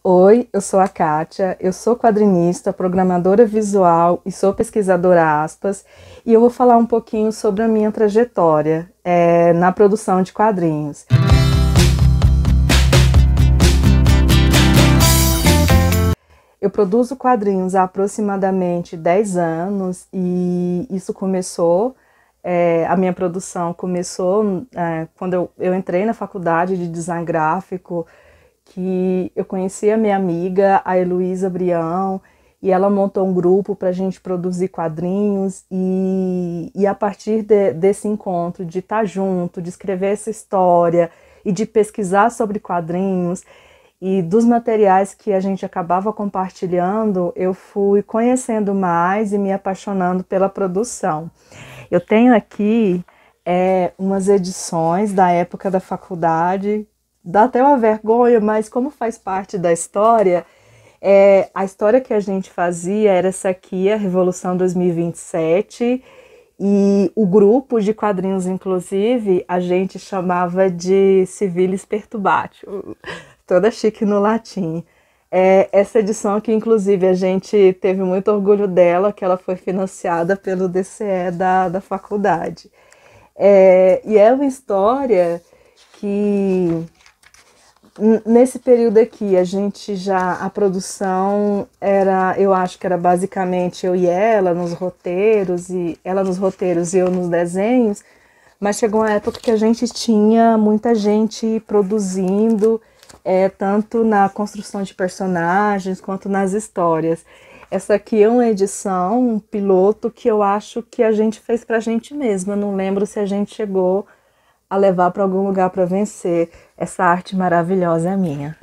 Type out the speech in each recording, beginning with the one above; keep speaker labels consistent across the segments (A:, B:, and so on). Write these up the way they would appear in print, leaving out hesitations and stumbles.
A: Oi, eu sou a Kátia, eu sou quadrinista, programadora visual e sou pesquisadora aspas, e eu vou falar um pouquinho sobre a minha trajetória na produção de quadrinhos. Eu produzo quadrinhos há aproximadamente 10 anos e isso começou, a minha produção começou quando eu entrei na faculdade de design gráfico, que eu conheci a minha amiga, a Heloísa Brião, e ela montou um grupo para a gente produzir quadrinhos e a partir desse encontro, de estar junto, de escrever essa história e de pesquisar sobre quadrinhos e dos materiais que a gente acabava compartilhando, eu fui conhecendo mais e me apaixonando pela produção. Eu tenho aqui umas edições da época da faculdade. Dá até uma vergonha, mas como faz parte da história, a história que a gente fazia era essa aqui, a Revolução 2027, e o grupo de quadrinhos, inclusive, a gente chamava de Civilis Perturbatio, toda chique no latim. Essa edição aqui, inclusive, a gente teve muito orgulho dela, que ela foi financiada pelo DCE da faculdade. E é uma história que... Nesse período aqui, a produção era, eu acho que era basicamente eu e ela nos roteiros, e ela nos roteiros e eu nos desenhos, mas chegou uma época que a gente tinha muita gente produzindo, tanto na construção de personagens quanto nas histórias. Essa aqui é uma edição, um piloto que eu acho que a gente fez pra gente mesma, não lembro se a gente chegou a levar para algum lugar para vencer. Essa arte maravilhosa é minha.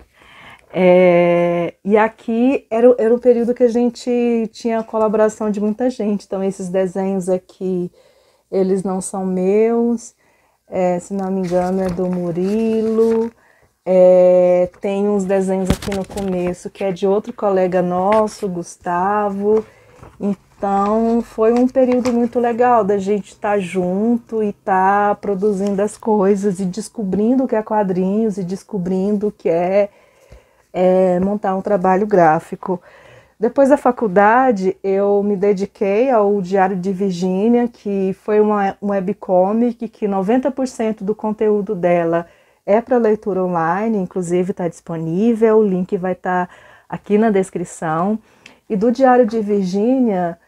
A: E aqui era um período que a gente tinha a colaboração de muita gente, então esses desenhos aqui, eles não são meus, se não me engano é do Murilo, tem uns desenhos aqui no começo que é de outro colega nosso, Gustavo. Então foi um período muito legal da gente estar junto e estar produzindo as coisas e descobrindo o que é quadrinhos e descobrindo o que é montar um trabalho gráfico. Depois da faculdade eu me dediquei ao Diário de Virgínia, que foi uma webcomic que 90% do conteúdo dela é para leitura online, inclusive está disponível, o link vai estar aqui na descrição. E do Diário de Virgínia,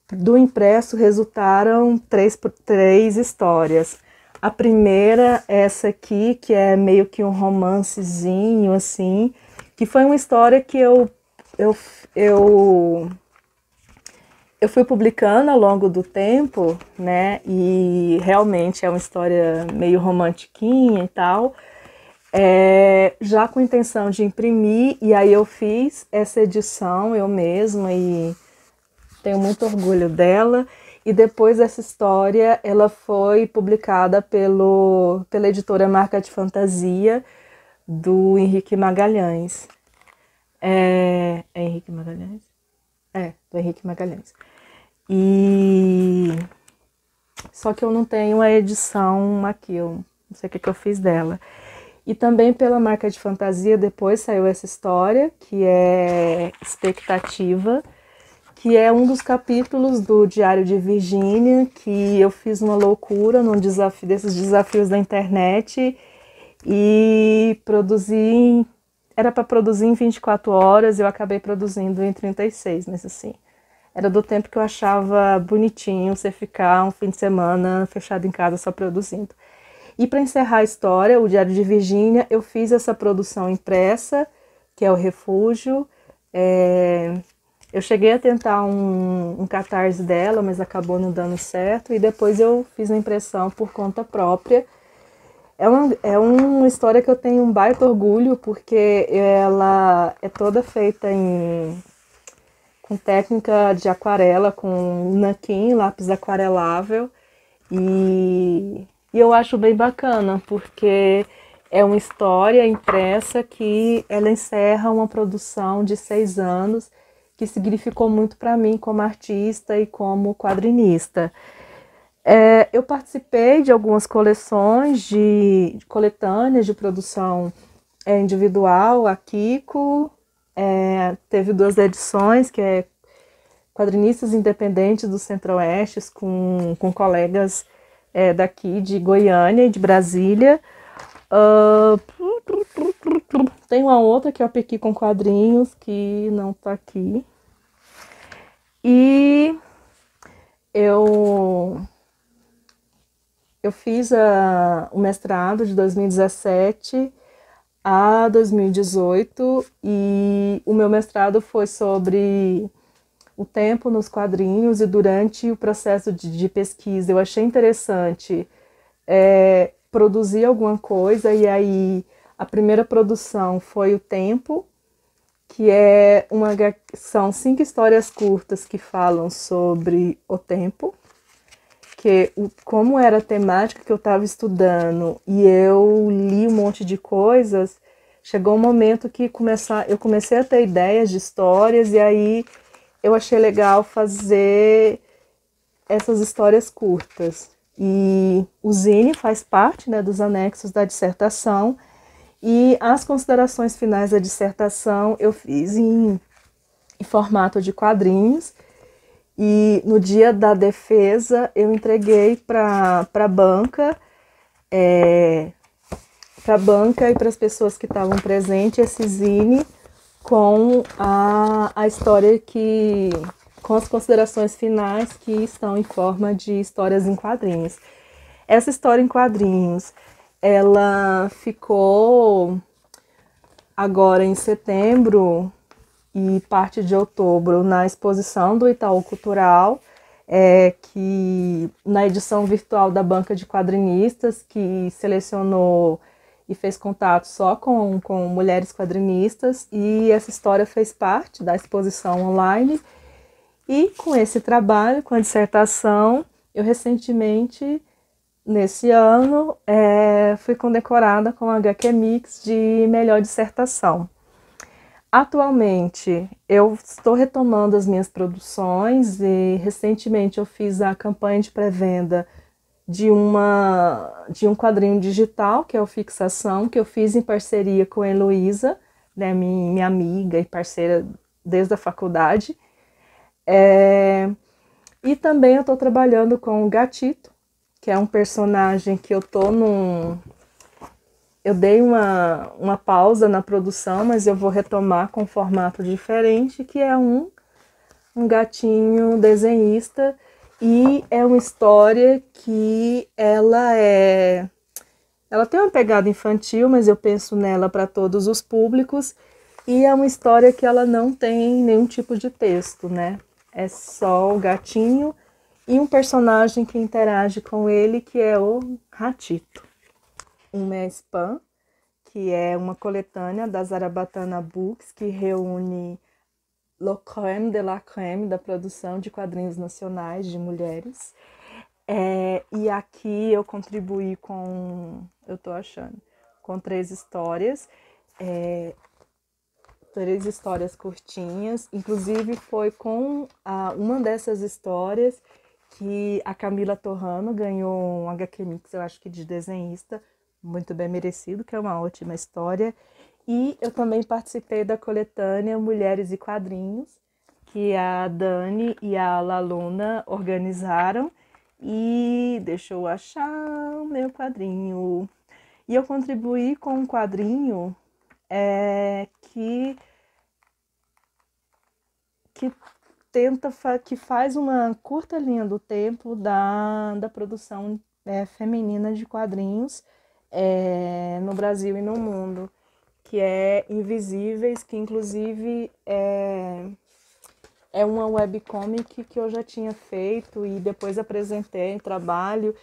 A: do impresso, resultaram três histórias. A primeira é essa aqui, que é meio que um romancezinho, assim, que foi uma história que eu fui publicando ao longo do tempo, né? E realmente é uma história meio romantiquinha e tal. Já com a intenção de imprimir, e aí eu fiz essa edição eu mesma e tenho muito orgulho dela. E depois essa história ela foi publicada pela editora Marca de Fantasia, do Henrique Magalhães. É Henrique Magalhães? Do Henrique Magalhães. Só que eu não tenho a edição aqui, eu não sei o que eu fiz dela. E também pela Marca de Fantasia depois saiu essa história, que é Expectativa, que é um dos capítulos do Diário de Virgínia, que eu fiz uma loucura num desafio, desses desafios da internet, e era para produzir em 24 horas, eu acabei produzindo em 36, mas assim, era do tempo que eu achava bonitinho você ficar um fim de semana fechado em casa só produzindo. E para encerrar a história, o Diário de Virgínia, eu fiz essa produção impressa, que é o Refúgio. Eu cheguei a tentar um catarse dela, mas acabou não dando certo. E depois eu fiz a impressão por conta própria. É uma história que eu tenho um baita orgulho, porque ela é toda feita com técnica de aquarela, com nanquim, lápis aquarelável. E eu acho bem bacana, porque é uma história impressa que ela encerra uma produção de 6 anos, que significou muito para mim como artista e como quadrinista. Eu participei de algumas coletâneas de produção individual, a Kiko, Teve 2 edições, que é Quadrinistas Independentes do Centro-Oeste, com colegas daqui de Goiânia e de Brasília. Tem uma outra que é o Pequi com Quadrinhos, que não tá aqui. E eu fiz o mestrado de 2017 a 2018 e o meu mestrado foi sobre o tempo nos quadrinhos e durante o processo de pesquisa. Eu achei interessante produzir alguma coisa, e aí a primeira produção foi O Tempo, que são 5 histórias curtas que falam sobre o tempo, que como era a temática que eu estava estudando e eu li um monte de coisas, chegou um momento que eu comecei a ter ideias de histórias, e aí eu achei legal fazer essas histórias curtas. E o zine faz parte, né, dos anexos da dissertação, e as considerações finais da dissertação eu fiz em formato de quadrinhos. E no dia da defesa eu entreguei para a banca e para as pessoas que estavam presentes esse zine com a história com as considerações finais, que estão em forma de histórias em quadrinhos. Essa história em quadrinhos, ela ficou agora em setembro e parte de outubro na exposição do Itaú Cultural, que na edição virtual da Banca de Quadrinistas, que selecionou e fez contato só com mulheres quadrinistas, e essa história fez parte da exposição online. E com esse trabalho, com a dissertação, eu recentemente, nesse ano, fui condecorada com a HQ Mix de melhor dissertação. Atualmente, eu estou retomando as minhas produções e recentemente eu fiz a campanha de pré-venda de um quadrinho digital, que é o Fixação, que eu fiz em parceria com a Heloísa, né, minha amiga e parceira desde a faculdade. E também eu estou trabalhando com o Gatito, que é um personagem que eu dei uma pausa na produção, mas eu vou retomar com um formato diferente, que é um gatinho desenhista, e é uma história que ela tem uma pegada infantil, mas eu penso nela para todos os públicos, e é uma história que ela não tem nenhum tipo de texto, né? É só o gatinho e um personagem que interage com ele, que é o Ratito. Um Spam, que é uma coletânea da Zarabatana Books, que reúne le crème de la crème da produção de quadrinhos nacionais de mulheres. E aqui eu contribuí com 3 histórias, 3 histórias curtinhas. Inclusive foi com uma dessas histórias que a Camila Torrano ganhou um HQ Mix, eu acho que de desenhista, muito bem merecido, que é uma ótima história. E eu também participei da coletânea Mulheres e Quadrinhos, que a Dani e a Laluna organizaram. E deixa eu achar o meu quadrinho. E eu contribuí com um quadrinho que que faz uma curta linha do tempo da produção feminina de quadrinhos no Brasil e no mundo, que é Invisíveis, que inclusive é uma webcomic que eu já tinha feito e depois apresentei em trabalho,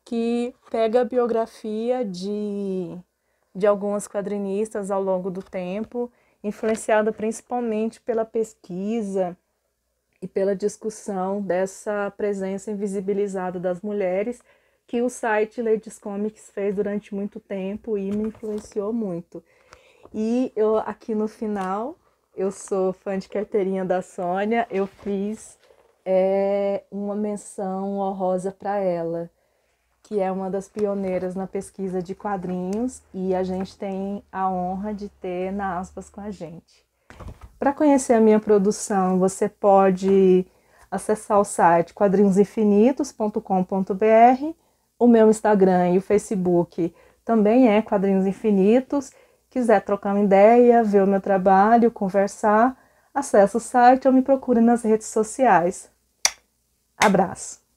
A: que pega a biografia de algumas quadrinistas ao longo do tempo, influenciada principalmente pela pesquisa e pela discussão dessa presença invisibilizada das mulheres, que o site Ladies Comics fez durante muito tempo e me influenciou muito. E eu aqui no final, eu sou fã de carteirinha da Sônia, eu fiz uma menção honrosa para ela, que é uma das pioneiras na pesquisa de quadrinhos, e a gente tem a honra de ter na Aspas com a gente. Para conhecer a minha produção, você pode acessar o site quadrinhosinfinitos.com.br. O meu Instagram e o Facebook também é Quadrinhos Infinitos. Quiser trocar uma ideia, ver o meu trabalho, conversar, acesse o site ou me procure nas redes sociais. Abraço!